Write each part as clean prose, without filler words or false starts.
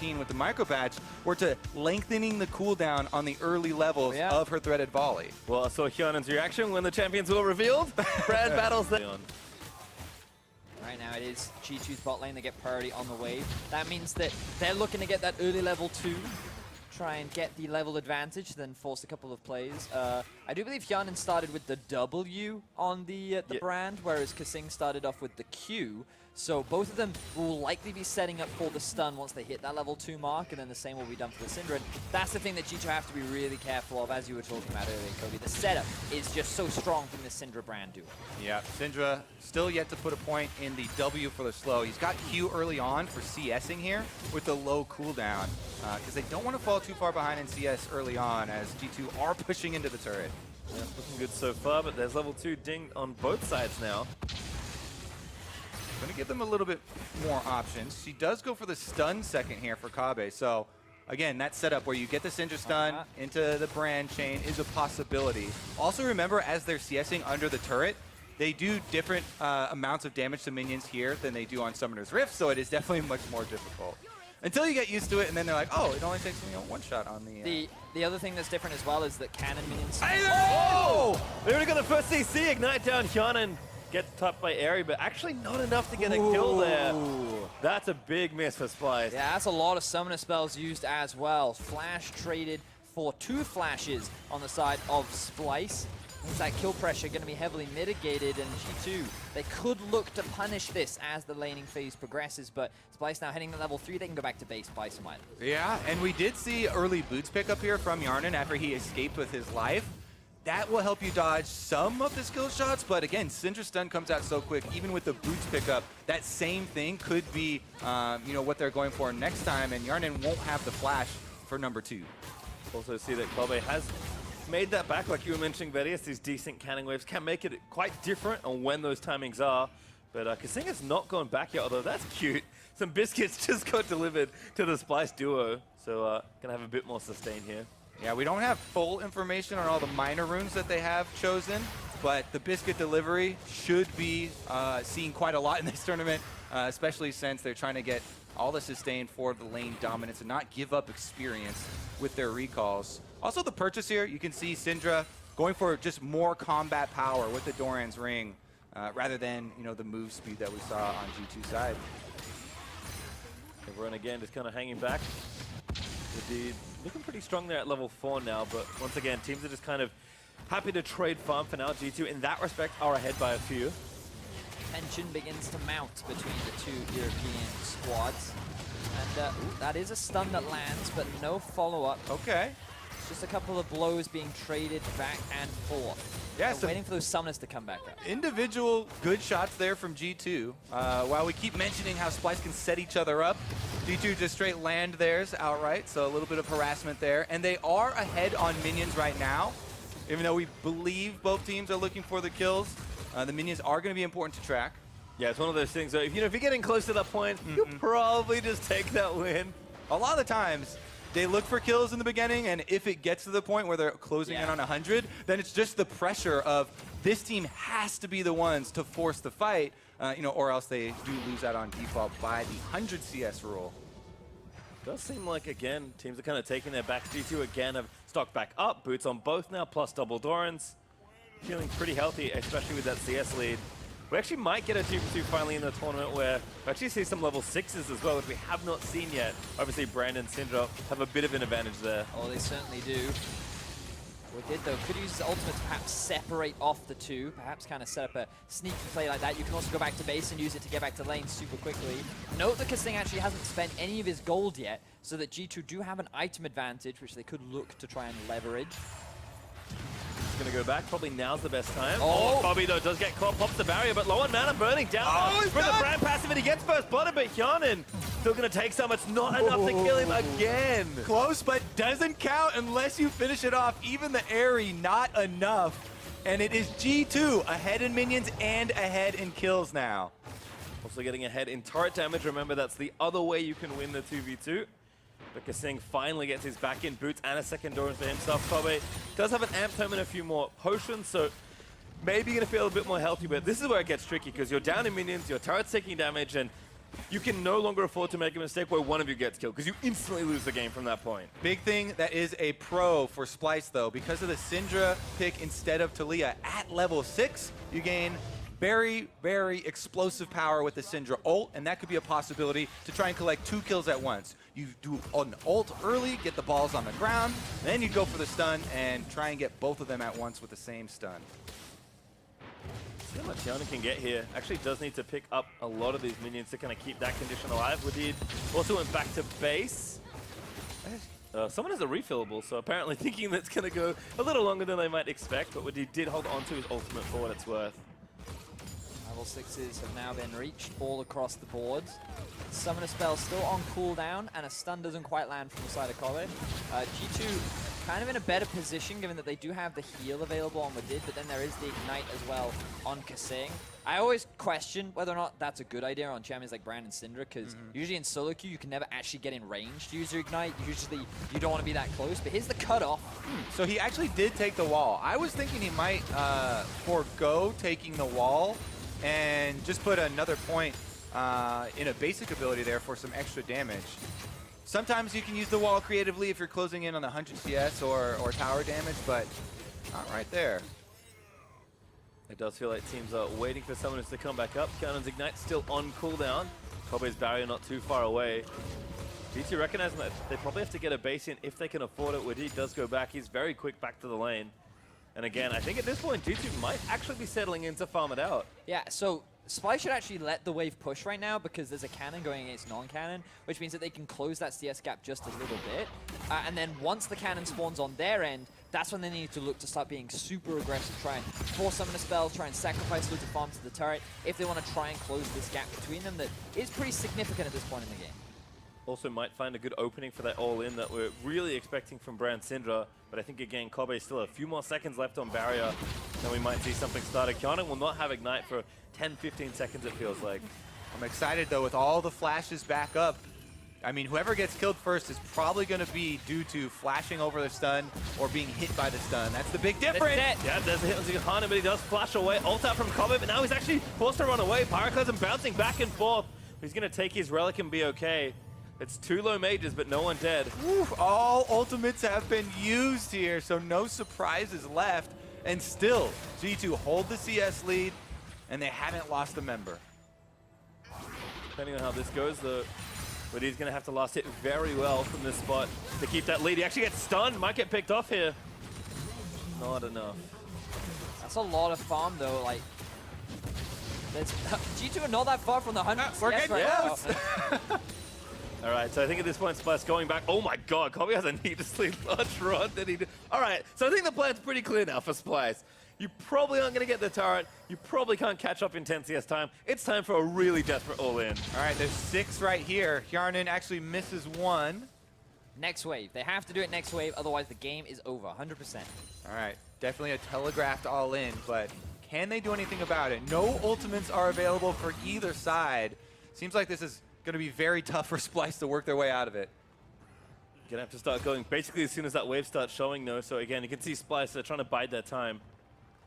2015 with the micro badge were to lengthening the cooldown on the early levels of her threaded volley. Well, I saw Hjarnan's reaction when the champions were revealed. Brand battles there. Right now it is G2's bot lane. They get priority on the wave. That means that they're looking to get that early level 2. Try and get the level advantage, then force a couple of plays. I do believe Hjarnan started with the W on the brand, whereas Kasing started off with the Q. So both of them will likely be setting up for the stun once they hit that level 2 mark, and then the same will be done for the Syndra. And that's the thing that G2 have to be really careful of, as you were talking about earlier, Kobbe. The setup is just so strong from the Syndra brand duo. Yeah, Syndra still yet to put a point in the W for the slow. He's got Q early on for CSing here with the low cooldown, because they don't want to fall too far behind in CS early on, as G2 are pushing into the turret. Yeah, looking good so far, but there's level 2 dinged on both sides now. Going to give them a little bit more options. She does go for the stun second here for Kobbe. So, again, that setup where you get the Syndra stun into the brand chain is a possibility. Also remember, as they're CSing under the turret, they do different amounts of damage to minions here than they do on Summoner's Rift, so it is definitely much more difficult. Until you get used to it, and then they're like, oh, it only takes me one shot on the... The other thing that's different as well is that cannon minions... Oh! We already got the first CC, ignite down Hjarnan. Gets topped by Airy, but actually not enough to get a kill there. That's a big miss for Splice. Yeah, that's a lot of summoner spells used as well. Flash traded for 2 flashes on the side of Splice. Means that kill pressure going to be heavily mitigated, and G2, they could look to punish this as the laning phase progresses, but Splice now heading to level 3, they can go back to base by some items. Yeah, and we did see early boots pick up here from Hjarnan after he escaped with his life. That will help you dodge some of the skill shots, but again, Syndra stun comes out so quick, even with the boots pickup, that same thing could be you know, what they're going for next time, and Hjarnan won't have the flash for number 2. Also see that Kobbe has made that back, like you were mentioning, Vedius. These decent canning waves can make it quite different on when those timings are, but Kasing has not gone back yet, although that's cute. Some biscuits just got delivered to the Splice duo, so gonna have a bit more sustain here. Yeah, we don't have full information on all the minor runes that they have chosen, but the biscuit delivery should be seen quite a lot in this tournament, especially since they're trying to get all the sustain for the lane dominance and not give up experience with their recalls. Also the purchase here, you can see Syndra going for just more combat power with the Doran's ring, rather than, you know, the move speed that we saw on G2's side. Everyone again just kind of hanging back. Wadid looking pretty strong there at level 4 now, but once again, teams are just kind of happy to trade farm for now. G2, in that respect, are ahead by a few. Tension begins to mount between the 2 European squads. And that is a stun that lands, but no follow-up. Okay. It's just a couple of blows being traded back and forth. Yeah, so waiting for those summoners to come back up. Individual good shots there from G2. While we keep mentioning how Splice can set each other up, G2 just straight land theirs outright, so a little bit of harassment there. And they are ahead on minions right now. Even though we believe both teams are looking for the kills, the minions are going to be important to track. Yeah, it's one of those things that if you're getting close to that point, you'll probably just take that win. A lot of the times, they look for kills in the beginning, and if it gets to the point where they're closing in on 100, then it's just the pressure of this team has to be the ones to force the fight, you know, or else they do lose out on default by the 100 CS rule. Does seem like, again, teams are kind of taking their back. G2 again have stocked back up, boots on both now, plus double Dorans. Feeling pretty healthy, especially with that CS lead. We actually might get a 2v2 finally in the tournament where we actually see some level 6s as well, which we have not seen yet. Obviously, Brandon and Syndra have a bit of an advantage there. Oh, they certainly do. Wadid, though, could use his ultimate to perhaps separate off the 2, perhaps kind of set up a sneaky play like that. You can also go back to base and use it to get back to lane super quickly. Note that Kasing actually hasn't spent any of his gold yet, so that G2 do have an item advantage, which they could look to try and leverage. Gonna go back, probably now's the best time. Oh, Kobbe though does get caught, pops the barrier, but low on mana, burning down. From the brand passive, and he gets first blooded, but Hjarnan still gonna take some. It's not enough to kill him again. Close, but doesn't count unless you finish it off. Even the Airy, not enough. And it is G2 ahead in minions and ahead in kills now. Also getting ahead in turret damage. Remember, that's the other way you can win the 2v2. But Kasing finally gets his back in boots and a second Doran for himself. Kobbe does have an amp tome and a few more potions, so maybe you're going to feel a bit more healthy, but this is where it gets tricky because you're down in minions, your turret's taking damage, and you can no longer afford to make a mistake where one of you gets killed, because you instantly lose the game from that point. Big thing that is a pro for Splice, though, because of the Syndra pick instead of Talia at level 6, you gain very, very explosive power with the Syndra ult, and that could be a possibility to try and collect 2 kills at once. You do an ult early, get the balls on the ground, then you go for the stun and try and get both of them at once with the same stun. See how much Hjarnan can get here. Actually does need to pick up a lot of these minions to kind of keep that condition alive. Wadid also went back to base. Someone has a refillable, so apparently thinking that's going to go a little longer than they might expect, but Wadid did hold on to his ultimate for what it's worth. Level 6s have now been reached all across the board. Summoner spell still on cooldown, and a stun doesn't quite land from the side of Kobbe. G2 kind of in a better position, given that they do have the heal available on Wadid, but then there is the ignite as well on Kasing. I always question whether or not that's a good idea on champions like Brand and Syndra, because usually in solo queue you can never actually get in range to use your ignite. Usually you don't want to be that close, but here's the cutoff. So he actually did take the wall. I was thinking he might forego taking the wall and just put another point in a basic ability there for some extra damage. Sometimes you can use the wall creatively if you're closing in on the 100 CS or tower damage, but not right there. It does feel like teams are waiting for summoners to come back up. Hjarnan's ignite still on cooldown. Kobbe's barrier not too far away. G2 recognizing that they probably have to get a base in if they can afford it. Wadid does go back. He's very quick back to the lane. And again, I think at this point, G2 might actually be settling in to farm it out. Yeah, so Splice should actually let the wave push right now because there's a cannon going against non-cannon, which means that they can close that CS gap just a little bit. And then once the cannon spawns on their end, that's when they need to look to start being super aggressive, try and force summon a spell, try and sacrifice loot to farm to the turret, if they want to try and close this gap between them that is pretty significant at this point in the game. Also might find a good opening for that all-in that we're really expecting from Brand Syndra. But I think, again, Kobbe still a few more seconds left on barrier. Then we might see something started. Hjarnan will not have ignite for 10-15 seconds, it feels like. I'm excited, though, with all the flashes back up. I mean, whoever gets killed first is probably going to be due to flashing over the stun or being hit by the stun. That's the big difference. Yeah, there's a hit on Hjarnan, but he does flash away. Ult out from Kobbe, but now he's actually forced to run away. Pyroclasm bouncing back and forth. He's going to take his relic and be okay. It's 2 low mages, but no one dead. Oof, all ultimates have been used here, so no surprises left. And still, G2 hold the CS lead, and they haven't lost a member. Depending on how this goes, but he's going to have to last hit very well from this spot to keep that lead. He actually gets stunned, might get picked off here. Not enough. That's a lot of farm, though. Like, G2 are not that far from the 100 We're CS getting right close. now. All right, so I think at this point, Splice going back. Oh my God, Kobbe has a needlessly large run that he did. All right, so I think the plan's pretty clear now for Splice. You probably aren't going to get the turret. You probably can't catch up in 10 CS time. It's time for a really desperate all-in. All right, there's 6 right here. Hjarnan actually misses 1. Next wave. They have to do it next wave, otherwise the game is over, 100%. All right, definitely a telegraphed all-in, but can they do anything about it? No ultimates are available for either side. Seems like this is going to be very tough for Splice to work their way out of it. Gonna have to start going basically as soon as that wave starts showing, though. So again, you can see Splice, they're trying to bide their time.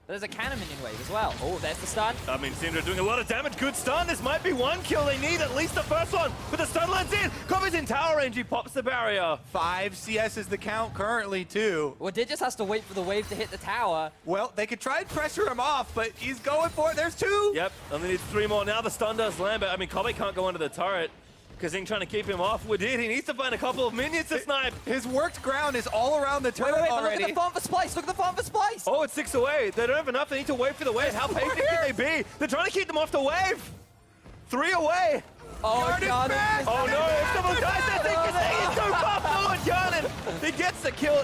There's a cannon minion wave as well. Oh, there's the stun. I mean, Syndra doing a lot of damage. Good stun. This might be one kill they need, at least the first one. But the stun lands in. Kobbe's in tower range. He pops the barrier. 5 CS is the count currently, too. Wadid just has to wait for the wave to hit the tower. Well, they could try and pressure him off, but he's going for it. There's 2. Yep, and they need 3 more. Now the stun does land, but I mean, Kobbe can't go under the turret. Kasing trying to keep him off. Wadid, he needs to find a couple of minions to snipe. His worked ground is all around the turret Wait, but already. look at the farm for Splice. Look at the farm for Splice. Oh, it's 6 away. They don't have enough. They need to wait for the wave. How patient can they be? They're trying to keep them off the wave. 3 away. Oh, Hjarnan. Oh no, if someone dies, they're thinking he's so far forward, Hjarnan. He gets the kill.